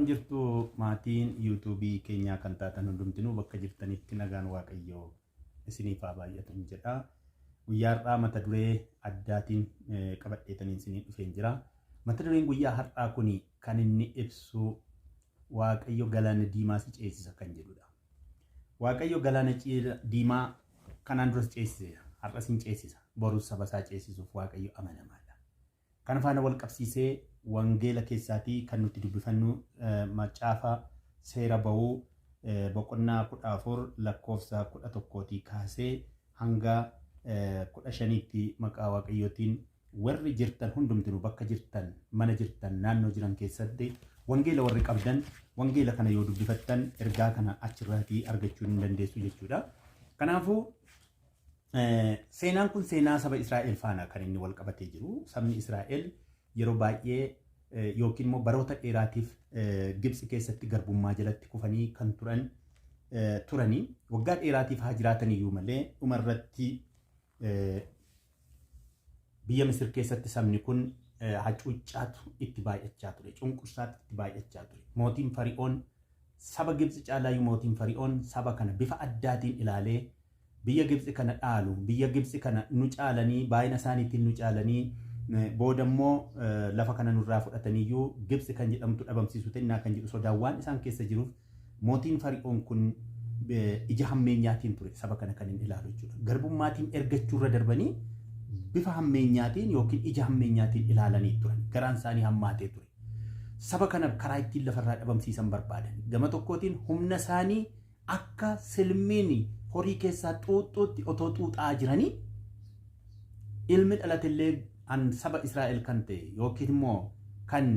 Jirtu maatiin yuutuubii keenyaa kan taatan hundumtinuu bakka jirtanitti nagaan waaqayyoo isiniif haa baay'atu jedha. Guyyaa har'aa mata duree addaatiin qabadheetaniin isiniif dhufeen jira. Mata dureen guyyaa har'aa kun kan inni ibsu waaqayyo galaana diimaa si ceesisa kan jedhudha. Waaqayyo galaana diimaa kanaan duras ceesiseera. Har'as hin ceesisa. Borus saba isaa ceesisuuf waaqayyo amanamaadha. Kana faana wal qabsiisee wangeela keessaatii kan nuti dubbifannu macaafa seera ba'uu boqonnaa 14 lakkoofsa 11 kaasee hanga 15tti maqaa waaqayyootiin warri jirtan hundumtinuu bakka jirtan mana jirtan naannoo jiran keessatti wangeela warri qabdan wangeela kana yoo dubbifattan ergaa kana achirraatii argachuu hin dandeessu jechuudha. Kanaafuu seenaan kun seenaa saba Israa'el faana kan inni wal qabatee jiru. Sabni Israa'el yeroo baay'ee yookiin immoo baroota dheeraatiif Gibsi keessatti garbummaa jalatti kufanii kan turanii waggaa dheeraatiif haa jiraataniyyuu malee dhumarratti biyya Misir keessatti sabni kun hacuuccaatu itti baay'achaa ture, cunqursaatu itti baay'achaa ture. Mootiin Fari'oon saba Gibsi caalaayyuu mootiin Fari'oon saba kana bifa addaatiin ilaalee biyya Gibsi kana dhaalu, biyya Gibsi kana nu caalanii baay'ina isaaniitiin nu caalanii boodammoo lafa kana nurraa fudhataniyyuu Gibsi kan jedhamtu dhabamsiisuu ta'inaa kan jedhu sodaan waan isaan keessa jiruuf mootiin Fari'oon kun ija hammeenyaatiin ture saba kana kan inni ilaalu jechuudha. Garbummaatiin ergachuurra darbanii bifa hammeenyaatiin yookiin ija hammeenyaatiin ilaalanii turan. Garaan isaanii hammaatee ture. Saba kana karaa ittiin lafarraa dhabamsiisan barbaadan. Gama tokkootiin humna isaanii akka silmiin horii keessaa xuuxuutti otoo xuuxaa jiranii ilmi dhalatillee an saba Israa'el kan ta'e yookiin immoo kan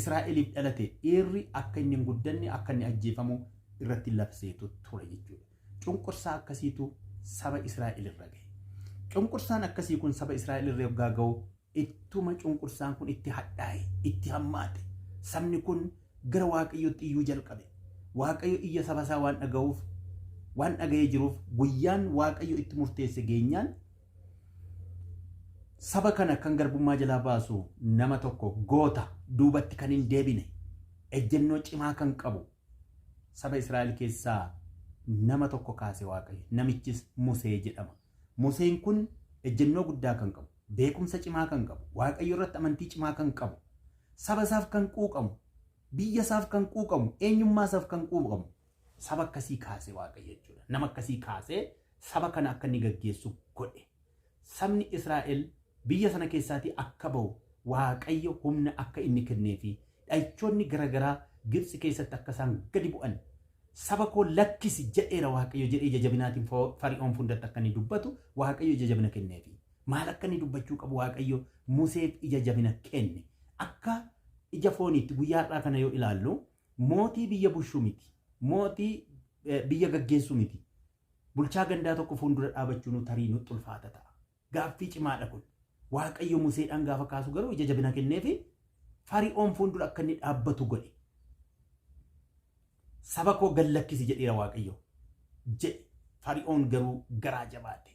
Israa'eliif dhalate dhiirri akka inni hin guddanne akka inni ajjeefamu irratti labseetu ture jechuudha. Cunqursaa akkasiitu saba Israa'el irra gahe. Cunqursaan akkasii kun saba Israa'el irra yoggaa ga'u ittuma cunqursaan kun itti hadhaa'e, itti hammaate. Sabni kun gara Waaqayyootti iyyuu jalqabe. Waaqayyo iyya saba isaa waan dhaga'uuf, waan dhaga'ee jiruuf guyyaan Waaqayyo itti murteesse geenyaan saba kana kan garbummaa jalaa baasu nama tokko goota duubatti kan hin deebine ejjennoo cimaa kan qabu saba Israa'el keessaa nama tokko kaase Waaqayyo. Namichis Musee jedhama. Museen kun ejjennoo guddaa kan qabu, beekumsa cimaa kan qabu, Waaqayyo irratti amantii cimaa kan qabu, saba isaaf kan quuqamu, biyya isaaf kan quuqamu, eenyummaa isaaf kan quuqamu saba akkasii kaase Waaqayyo jechuudha. Nama akkasii kaasee saba kana akka inni gaggeessu godhe. Sabni Israa'el biyya sana keessaatii akka bahu Waaqayyo humna akka inni kennee fi dha'ichoonni garaagaraa Gibsi keessatti akka isaan gadi bu'an saba koo lakkisi jedheera Waaqayyo jedhee ija jabinaatiin Fari'oon fundatti akka inni dubbatu Waaqayyo ija jabina kenneefi. Maal akka inni dubbachuu qabu Waaqayyo Museef ija jabina kenne. Akka ija fooniitti guyyaa har'aa kana yoo ilaallu mootii biyya bulchuu miti. Mootii biyya gaggeessuu miti. Bulchaa gandaa tokko fuuldura dhaabachuun tarii nutti ulfaata ta'a. Gaaffii cimaadha kun. Waaqayyo Museedhaan gaafa kaasu garuu ija jabina kenneefi Fari'oon fuuldura akka inni dhaabbatu godhe. Saba koo gad lakkisi jedheera Waaqayyo jedhe. Fari'oon garuu garaa jabaate.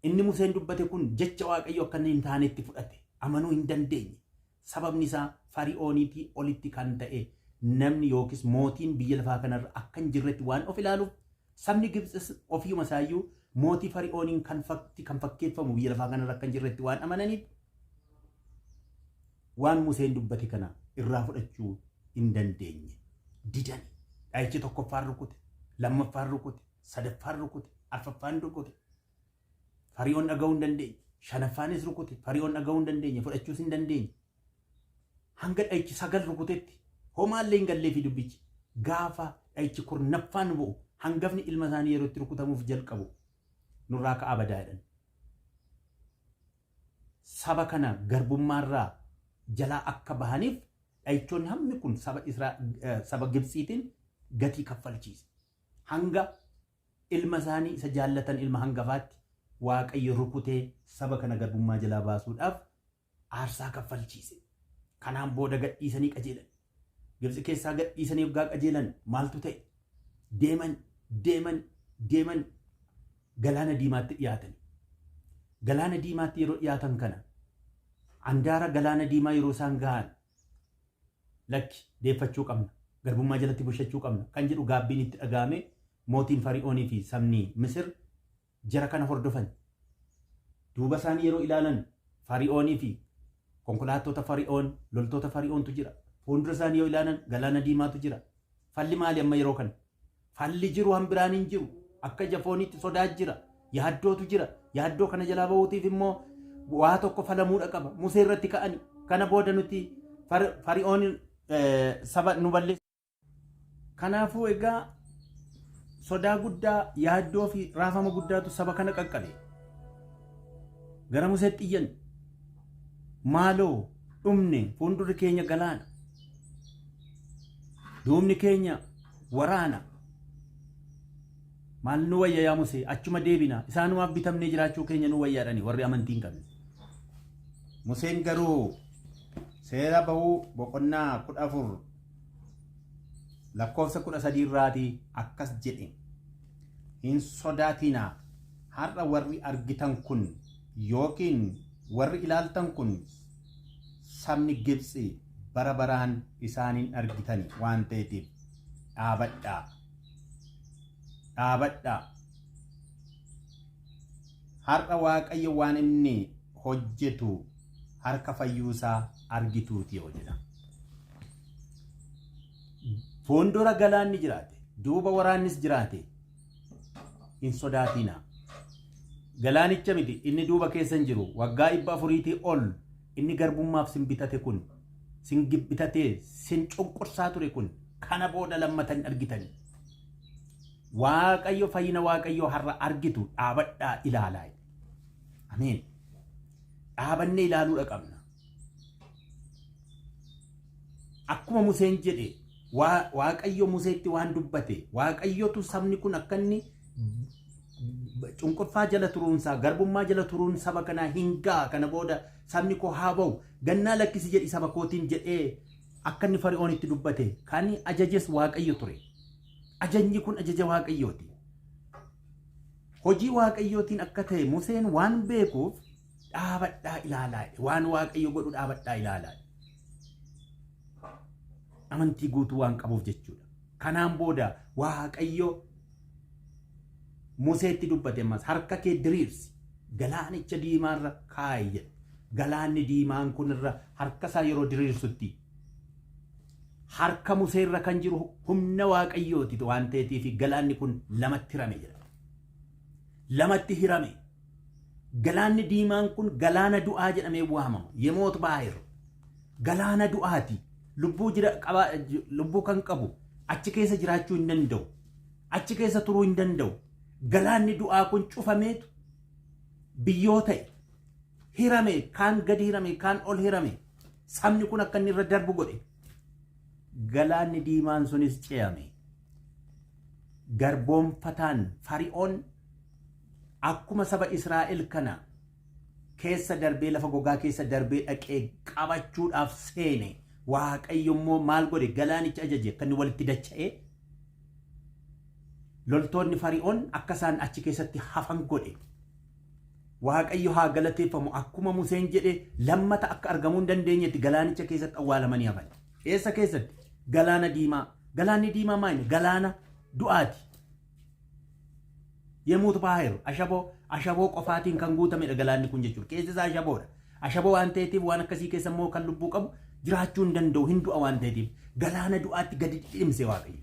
Inni Museen dubbate kun jecha Waaqayyo akka inni hin taanetti fudhate. Amanuu hin dandeenye. Sababni isaa Fari'ooniitii olitti kan ta'e namni yookiis mootiin biyya lafaa kanarra akka hin jirretti waan of ilaaluuf sabni Gibsis ofiuma isaayyuu mootii Fari'ooniin kan fakkeeffamu biyya lafaa kanarra akka hin jirretti waan amananiif waan Museen dubbate kana irraa fudhachuu hin dandeenye. Didani. Dha'ichi tokkoffaan rukute, lammaffaan rukute, sadaffaan rukute, arfaffaan rukute. Fari'oon dhaga'uu hin dandeenye. Shanaffaanis rukute, Fari'oon dhaga'uu hin dandeenye, fudhachuus hin dandeenye. Hanga dha'ichi 9 rukutetti homaallee hin gallee fi dubbichi gaafa dha'ichi 10ffaan bu'u hangafni ilma isaanii yeroo itti rukutamuuf jalqabu nurraa ka'a badaadhan. Saba kana garbummaarraa jalaa akka bahaniif dha'ichoonni hammi kun saba Gibsiitiin gatii kaffalchiise. Hanga ilma isaanii isa jaallatan ilma hangafaatti Waaqayyo rukutee saba kana garbummaa jalaa baasuudhaaf aarsaa kaffalchiise. Kanaan booda gadhiisanii qajeelan. Gibsi keessaa gadhiisanii waggaa qajeelan maaltu ta'e? Deeman galaana diimaatti dhiyaatan. Galaana diimaatti yeroo dhiyaatan kana handaara galaana diimaa yeroo isaan gahan lakki deeffachuu qabna garbummaa jalatti bushachuu qabna kan jedhu gaabbiin itti dhagaame mootiin Fari'oonii fi sabni Misir jara kana hordofan duuba isaanii yeroo ilaalan Fari'oonii fi konkolaattota Fari'oon loltoota Fari'oontu jira fuuldura isaanii yoo ilaalan galaana diimaatu jira falli maali amma yeroo kana falli jiru hambiraan hin jiru akka jafoonitti sodaa jira yaaddootu jira yaaddoo kana jalaa ba'uutiif immoo waa tokko falamuudha qaba Musee irratti ka'ani kana booda nuti Fari'oon saba nu balleessa kanaafuu egaa sodaa guddaa yaaddoo fi raafama guddaatu saba kana qaqqabe gara Museetti iyyan maaloo dhumne fuuldurri keenya galaana duubni keenya waraana maal nu wayya yaa Musee achuma deebina isaanumaaf bitamnee jiraachuu keenya nu wayyaadhani warri amantii hin qabne Museen garuu seera bahuu boqonnaa 14 lakkoofsa 13 irraatii akkas jedhe hin sodaatinaa har'a warri argitan kun yookiin warri ilaaltan kun sabni Gibxi bara baraan isaanin argitani waan ta'eetiif dhaabadhaa har'a Waaqayyo waan inni hojjetu harka fayyuusaa argituuti yoo jedha fuuldura galaanni jiraate duuba waraannis jiraate hin sodaatinaa galaanicha miti inni duuba keessan jiru waggaa 400 ol inni garbummaaf sin bitate kun sin bitatee sin cunqursaa ture kun kana booda lammatan argitani Waaqayyo fayyina Waaqayyo har'a argitu dhaabadhaa ilaalaa ameen dhaabannee ilaaluudha qabna akkuma Museen jedhe Waaqayyo Museetti waan dubbate Waaqayyotu sabni kun akka inni cunqurfaa jala turuunsaa garbummaa jala turuun saba kanaa hingaa kana booda sabni koo haa ba'u gannaa lakkisi jedhi saba kootiin jedhee akka inni Fari'oonitti dubbate kan ajajes Waaqayyo ture ajajni kun ajaja Waaqayyooti hojii Waaqayyootiin akka ta'e Museen waan beekuuf dhaabadhaa ilaalaa waan Waaqayyo godhu dhaabadhaa ilaalaa amantii guutuu waan qabuuf jechuudha kanaan booda Waaqayyo Museetti dubbate ammas harka kee diriirsi galaanicha diimaarra kaa'i jedhe galaanni diimaan kun irra harka isaa yeroo diriirsutti harka Museerra kan jiru humna Waaqayyooti waan ta'eetiif galaanni kun lamatti hirame jedha lamatti hirame galaanni diimaan kun galaana du'aa jedhamee waamamu yemoot baay'ir galaana du'aati lubbuu kan qabu achi keessa jiraachuu hin danda'u achi keessa turuu hin danda'u galaanni du'aa kun cufameetu biyyoo ta'e hirame kaan gadi hirame kaan ol hirame sabni kun akka inni irra darbu godhe galaanni diimaan sunis ce'ame garboomfataan Fari'oon akkuma saba Israa'el kana keessa darbee lafa gogaa keessa darbee dhaqee qabachuudhaaf seene Waaqayyo immoo maal godhe galaanicha ajaje akka inni walitti dacha'ee loltoonni Fari'oon akka isaan achi keessatti hafan godhe Waaqayyo haa galateeffamu akkuma Museen jedhe lammata akka argamuu hin dandeenyetti galaanicha keessatti awwaalamanii hafan eessa keessatti galaanni diimaa maali galaana du'aati yemuut baay'ir ashaboo qofaatiin kan guutamedha galaanni kun jechuudha keessa isaa ashaboodha ashaboo waan ta'eetiif waan akkasii keessa immoo kan lubbuu qabu jiraachuu hin danda'u hin du'a waan ta'eetiif galaana du'aatti gadi dhidhimse Waaqayyo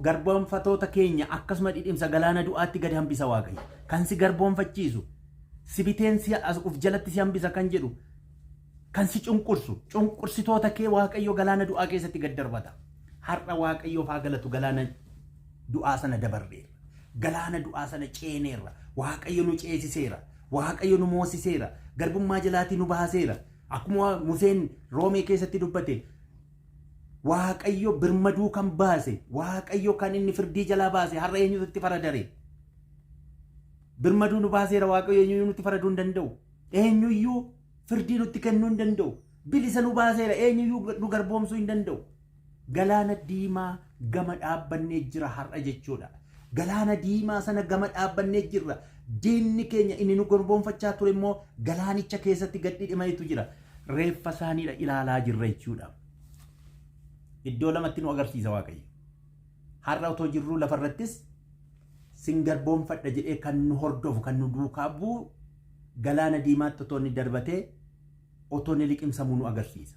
garboomfatoota keenya akkasuma dhidhimsa galaana du'aatti gadi hambisa Waaqayyo kan si garboomfachiisu si biteen si uf jalatti si hambisa kan jedhu kan si cunqursitoota kee Waaqayyo galaana du'aa keessatti gad darbata har'a Waaqayyoof haa galatu galaana du'aa sana dabarreera galaana du'aa sana ceeneerra Waaqayyo nu ceesiseera Waaqayyo nu moosiseera garbummaa jalaatii nu baaseera akkuma Museen Roomee keessatti dubbate Waaqayyo birmaduu kan baase Waaqayyo kan inni firdii jalaa baase har'a eenyutu itti faradare birmaduu nu baaseera Waaqayyo eenyuyyuu nutti faraduu hin danda'u eenyuyyuu firdii nutti kennuu hin danda'u bilisa nu baaseera eenyuyyuu nu garboomsuu hin danda'u galaana diimaa gama dhaabbannee jira har'a jechuudha galaana diimaa sana gama dhaabbannee jirra diinni keenya inni nu garboomfachaa ture immoo galaanicha keessatti gad dhidhimayetu jira reeffa isaaniidha ilaalaa jirra jechuudha. Iddoo lamatti nu agarsiisa Waaqayyo. Har'a otoo jirru lafarrattis sin garboomfadha jedhee kan nu hordofu kan nu duukaa bu'u galaana diimaatti otoo inni darbatee otoo inni liqimsamuu nu agarsiisa.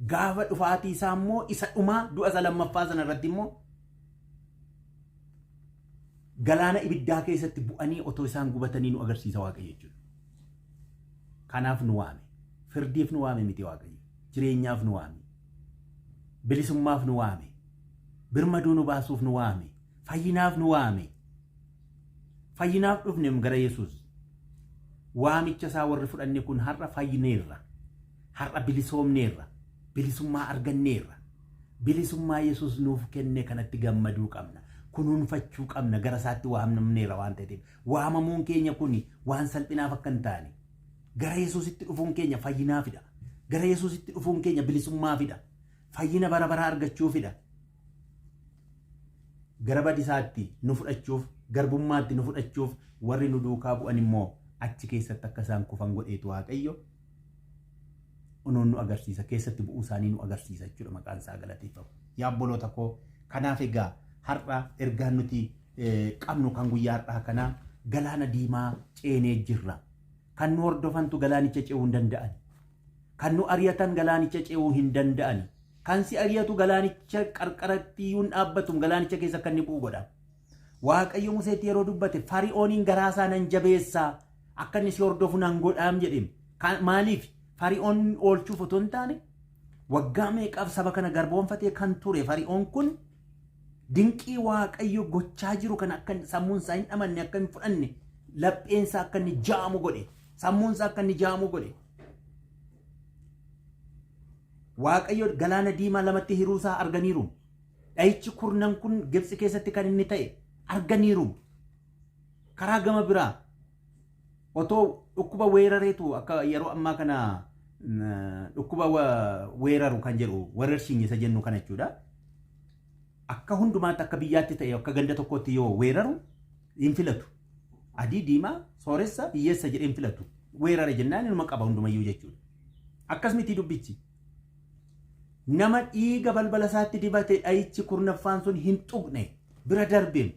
Gaafa dhufaatii isaa immoo isa dhumaa du'a isa lammaffaa sana irratti immoo galaana ibiddaa keessatti bu'anii otoo isaan gubatanii nu agarsiisa Waaqayyo jechuudha. Kanaaf nu waame. Firdiif nu waame miti Waaqayyo. Jireenyaaf nu waame. Bilisummaaf nu waame. Birmaduu nu baasuuf nu waame. Fayyinaaf nu waame. Fayyinaaf dhufne gara Yesuus. Waamicha isaa warri fudhanne kun har'a fayyineerra. Har'a bilisoomneerra. Bilisummaa arganneerra. Bilisummaa Yesuus nuuf kenne kanatti gammaduu qabna. Kunuunfachuu qabna gara isaatti waamamneerra waan ta'eef. Waamamuun keenya kun waan salphinaaf akka hin taane. Gara Yesuusitti dhufuun keenya fayyinaafidha. Gara Yesuusitti dhufuun keenya bilisummaafidha. Fayyina bara baraa argachuufidha. Gara badisaatti nu fudhachuuf, garbummaatti nu fudhachuuf warri nu duukaa bu'an immoo achi keessatti akka isaan kufan godheetu Waaqayyo unuun nu agarsiisa. Keessatti bu'uu isaanii nu agarsiisa jechuudha. Maqaan isaa galateeffamu. Yaa obboloota koo kanaaf egaa har'a ergaan nuti qabnu kan guyyaa har'aa kanaa galaana diimaa ceenee jirra. Kan nu hordofantu galaanicha ce'uu hin danda'an. Kan nu ari'atan galaanicha ce'uu hin danda'an. Kan si ari'atu galaanicha qarqaratti iyyuu hin dhaabbatu galaanicha keessa kan inni bu'u godha. Waaqayyo Museetti yeroo dubbate Fari'ooniin garaasaa nan jabeessaa akka inni si hordofu nan godhaam jedheen. Maaliif Fari'oon oolchuuf otoo hin taane waggaa meeqaaf saba kana garboomfatee kan ture Fari'oon kun dinqii Waaqayyo gochaa jiru kan akka sammuun isaa hin dhamanne akka hin fudhanne lapheensa akka inni jaamu godhe. Sammuun isaa akka inni jaamu godhe. Waaqayyo galaana diimaa lamatti hiruu isaa arganiiru. Dha'ichi kurnan kun Gibxi keessatti kan inni ta'e arganiiru. Karaa gama biraa otoo dhukkuba weerareetu akka yeroo ammaa kana dhukkuba weeraru kan jedhu weerarsiin isa jennu kana jechuudha. Akka hundumaatti akka biyyaatti ta'e akka ganda tokkotti yoo weeraru hin filatu. Adii diimaa sooressa hiyyeessa jedhee hin filatu. Weerare jennaan inuma qaba hundumayyuu jechuudha. Akkas miti dubbichi. Nama dhiiga balbala isaatti dibate dha'ichi kurnaffaan sun hin tuqne bira darbeem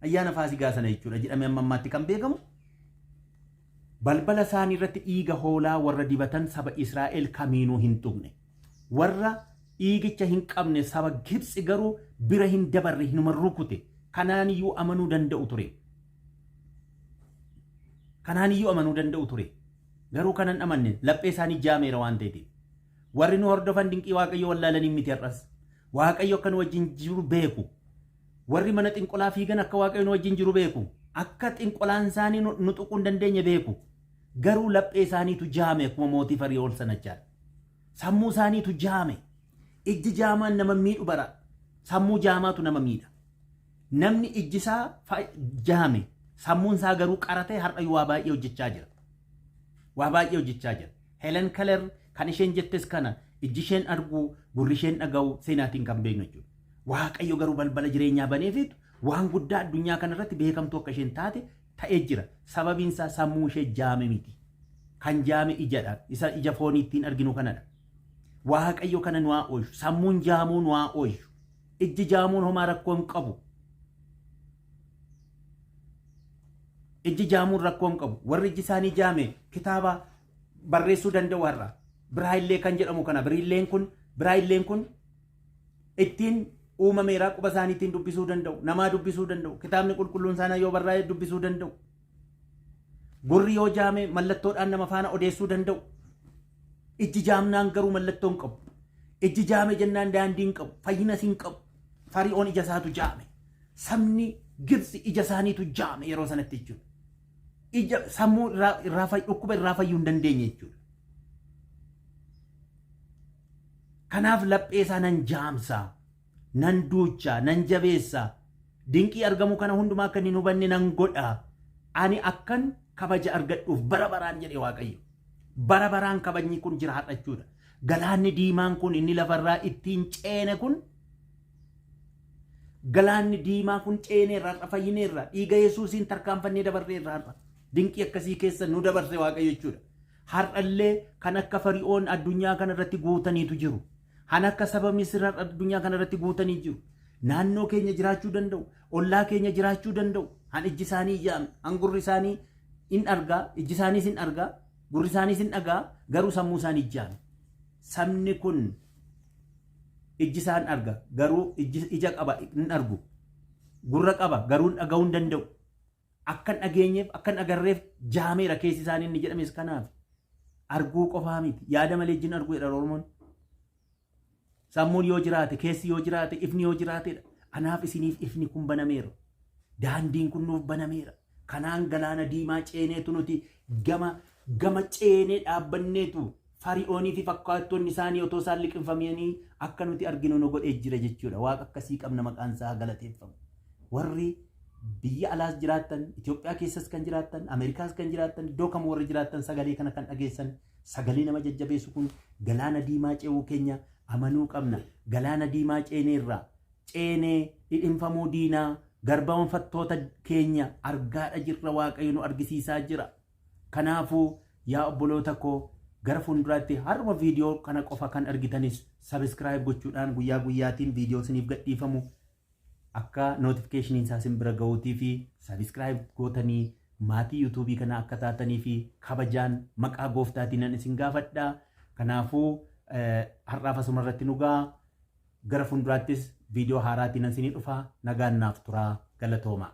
ayyaana Faasigaa sana jechuudha jedhamee amma ammaatti kan beekamu. Balbala isaanii irratti dhiiga hoolaa warra dibatan saba Israa'el kamiinuu hin tuqne. Warra dhiigicha hin qabne saba Gibxi garuu bira hin dabarre hinuma rukute. Kanaaniyyuu amanuu danda'u ture. Kanaaniyyuu amanuu danda'u ture. Garuu kanan amanne laphee isaanii jaameera waan ta'eef. Warri nu hordofan dinqii Waaqayyo wallaalanii miti har'as. Waaqayyo akka nu wajjin jiru beeku. Warri mana xinqolaa fiigan akka Waaqayyo nu wajjin jiru beeku. Akka xinqolaan isaanii nu tuquu hin dandeenye beeku. Garuu laphee isaaniitu jaame akkuma mootii Fari'oon sanachaa. Sammuu isaaniitu jaame. Ijji jaamaan nama miidhu bara. Sammuu jaamaatu nama miidha. Namni ijji isaa jaame. Sammuun isaa garuu qaratee har'a waa baay'ee hojjechaa jira. Waa baay'ee hojjechaa jira. Helen Keller kan isheen jettes kana ijji isheen argu gurri isheen dhaga'u seenaatiin kan beeknu jechuudha. Waaqayyo garuu balbala jireenyaa baneefitu waan guddaa addunyaa kanarratti beekamtu akka isheen taate ta'ee jira. Sababiin isaa sammuu ishee jaame miti. Kan jaame ijadha. Isa ija foonii ittiin arginu kanadha. Waaqayyo kana nu haa oolchu. Sammuun jaamuu nu haa oolchu. Ijji jaamuun homaa rakkoo hin qabu. Ijji jaamuun rakkoo hin qabu. Warri ijji isaanii jaame kitaaba barreessuu danda'u har'a. Biraayillee kan jedhamu kana biraayilleen kun ittiin uumameeraa quba isaaniitiin dubbisuu danda'u. Namaa dubbisuu danda'u. Kitaabni qulqulluun isaanii yoo barraa'e dubbisuu danda'u. Gurri yoo jaame mallattoodhaan nama faana odeessuu danda'u. Ijji jaamnaan garuu mallattoo hin qabu. Ijji jaame jennaan daandii hin qabu. Fayyinas hin qabu. Fari'oon ija isaatu jaame. Sabni Gibxi ija isaaniitu jaame yeroo sanatti jechuudha. Ija sammuu dhukkuba irraa fayyuu hin dandeenye jechuudha. Kanaaf laphee isaa nan jaamsaa, nan duuchaa, nan jabeessaa. Dinqii argamu kana hundumaa akka hin hubanne nan godhaa. Ani akkan kabaja argadhuuf bara baraan jedhe Waaqayyo. Bara baraan kabajni kun jiraata jechuudha. Galaanni diimaan kun inni lafarraa ittiin ceene kun galaanni diimaa kun ceeneerraa fayyineerraa dhiiga Yesuusiin tarkaanfannee dabarreerraa dinqii akkasii keessa nu dabarse Waaqayyo jechuudha. har'allee kan akka Fari'oon addunyaa kana irratti guutaniitu jiru. Han akka saba Misir addunyaa kana irratti guutanii jiru. Naannoo keenya jiraachuu danda'u, ollaa keenya jiraachuu danda'u. Han ijji isaanii ijaan, han gurri isaanii in argaa, ijji isaaniis in argaa, gurri isaaniis in dhagaa, garuu sammuu isaanii ijaan. Sabni kun ijji isaan arga, garuu ija qaba in argu. Gurra qaba, garuu dhaga'uu hin danda'u. Akkan dhageenyeef, akkan agarreef jaameera keessi isaanii inni jedhames kanaaf. Arguu qofaa miti, yaada malee ijjiin arguu jedha Oromoon. Sammuun yoo jiraate, keessi yoo jiraate, ifni yoo jiraatedha. Anaaf isiniif ifni kun banameera. Daandiin kun nuuf banameera. Kanaan galaana diimaa ceeneetu nuti gama ceenee dhaabbanneetu Fari'oonii fi fakkaattoonni isaanii otoo isaan liqinfamanii akka nuti arginu nu godhee jira jechuudha. Waaqa akkasii qabna maqaan isaa galateeffamu. Warri biyya alaas jiraattan, Itoophiyaa keessas kan jiraattan, Ameerikaas kan jiraattan, iddoo kam warri jiraattan sagalee kana kan dhageessan, sagalee nama jajjabeessu kun galaana diimaa ce'uu keenya amanuu qabna. Galaana diimaa ceeneerraa ceenee dhidhinfamuu diinaa garbaanfattoota keenya argaadha jirra. Waaqayyo nu argisiisaa jira. Kanaafuu yaa obboloota koo gara fuulduraatti harma viidiyoo kana qofa kan argitanis sabiskiraayib gochuudhaan guyyaa guyyaatiin viidiyoo isiniif gadhiifamu akka notifikashiniin isaa isin bira gahuutii fi sabiskiraayib gootanii maatii yuutuubii kana akka taatanii fi kabajaan maqaa gooftaatiin isin gaafadha. Kanaafuu har'aaf asuma irratti nu ga'a. Gara fuulduraattis viidiyoo haaraatiin isinii dhufa. Nagaan naaf turaa. Galatooma.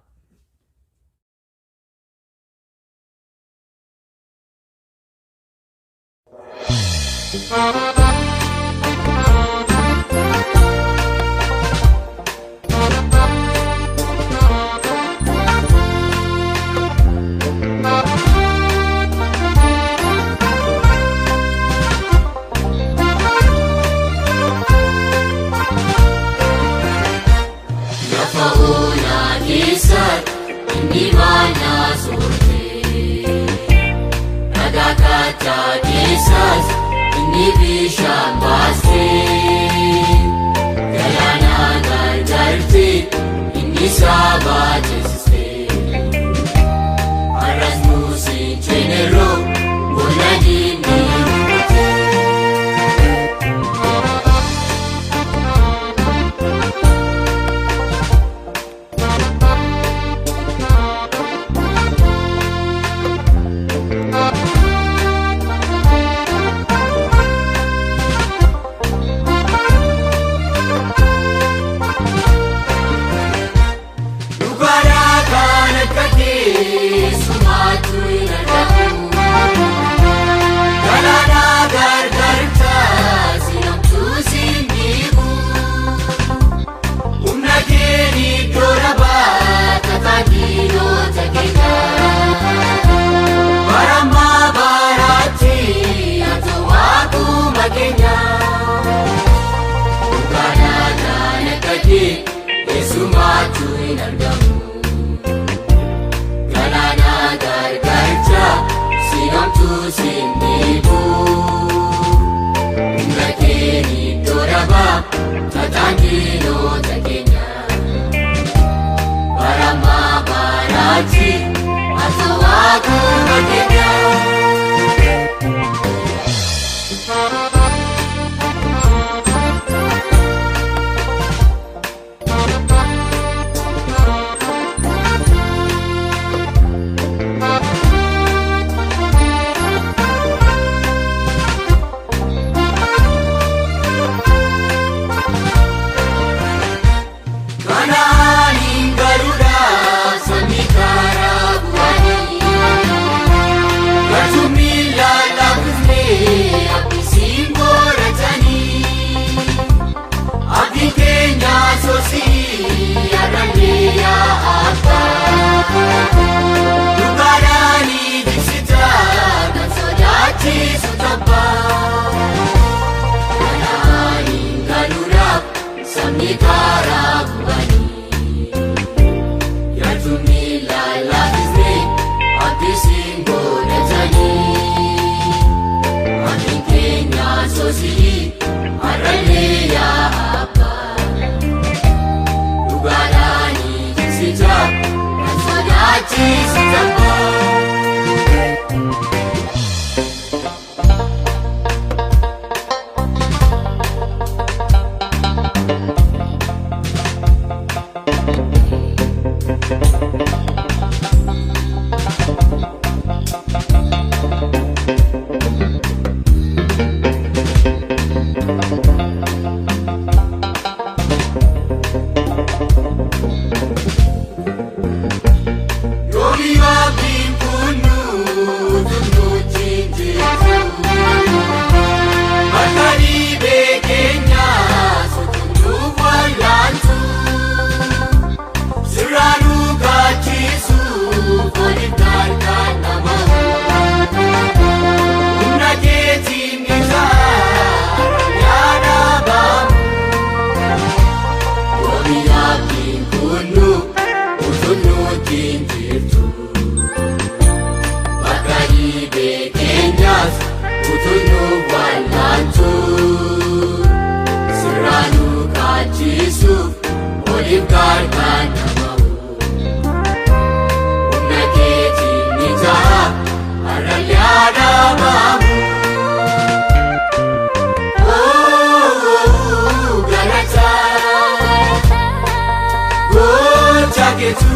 baay'eetu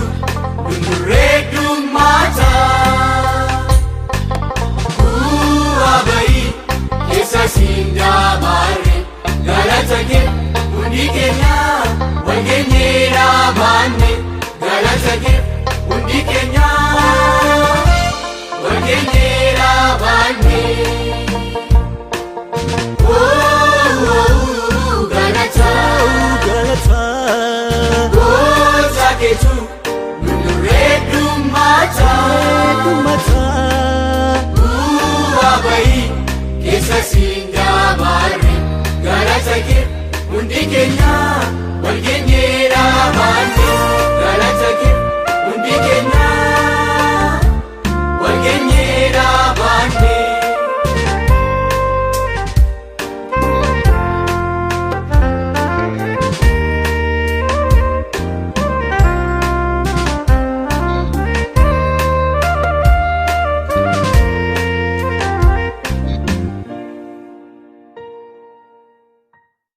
gundurree maata. Bu'aa bayii keessa siin dabarre galata kee hundi keenya wal geenyee dhaabanne galata kee.